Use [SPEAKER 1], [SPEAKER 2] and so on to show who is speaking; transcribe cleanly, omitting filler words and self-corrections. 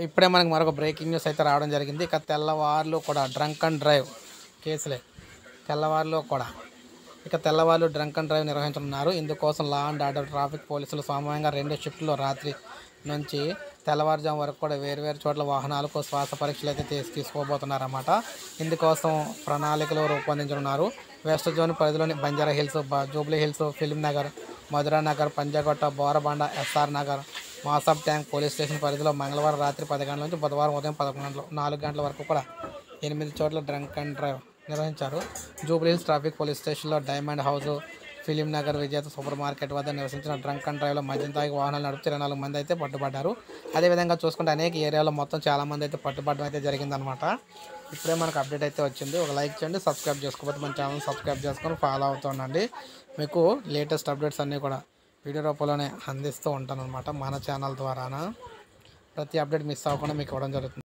[SPEAKER 1] ఇప్పుడే మనకు మరొక బ్రేకింగ్ న్యూస్ అయితే రావడం జరిగింది. ఇక తెల్లవార్లు కూడా డ్రంక్ అండ్ డ్రైవ్ కేసులే. తెల్లవార్లు డ్రంక్ అండ్ డ్రైవ్ నిర్వహించనున్నారు. ఇందుకోసం లా అండ్ ఆర్డర్ ట్రాఫిక్ పోలీసులు సామూహికంగా 2 షిఫ్టుల్లో రాత్రి నుంచి తెల్లవారుజాము వరకు కూడా వేర్వేరు చోట్ల వాహనాలకు శ్వాస పరీక్షలు అయితే తీసుకోబోతున్నారన్నమాట. ఇందుకోసం ప్రణాళికలు రూపొందించనున్నారు. వెస్ట్ జోన్ పరిధిలోని Banjara Hills, Jubilee Hills, Film Nagar, Madhura Nagar, Panjagutta, Borabanda, SR Nagar, Masab Tank police station పరిధిలో మంగళవారం రాత్రి 10 గంటల నుంచి బుధవారం ఉదయం 11 గంటలు 4 గంటల వరకు కూడా 8 చోట్ల డ్రంక్ అండ్ డ్రైవ్ నిర్వహించారు. జూబ్లీ హిల్స్ ట్రాఫిక్ పోలీస్ స్టేషన్లో డైమండ్ హౌస్, ఫిలిం నగర్, విజేత సూపర్ మార్కెట్ వద్ద నివసించిన డ్రంక్ అండ్ డ్రైవ్లో మద్యం తాగి వాహనాలు నడుపుతూ 24 మంది అయితే పట్టుబడ్డారు. అదేవిధంగా చూసుకుంటే అనేక ఏరియాలో మొత్తం చాలామంది అయితే పట్టుబడడం అయితే జరిగిందనమాట. ఇప్పుడే మనకు అప్డేట్ అయితే వచ్చింది. ఒక లైక్ చేయండి, సబ్స్క్రైబ్ చేసుకోకపోతే మన ఛానల్ సబ్స్క్రైబ్ చేసుకొని ఫాలో అవుతుండండి. మీకు లేటెస్ట్ అప్డేట్స్ అన్నీ కూడా వీడియో రూపంలోనే అందిస్తూ ఉంటాను అనమాట. మన ఛానల్ ద్వారా ప్రతి అప్డేట్ మిస్ అవ్వకుండా మీకు ఇవ్వడం జరుగుతుంది.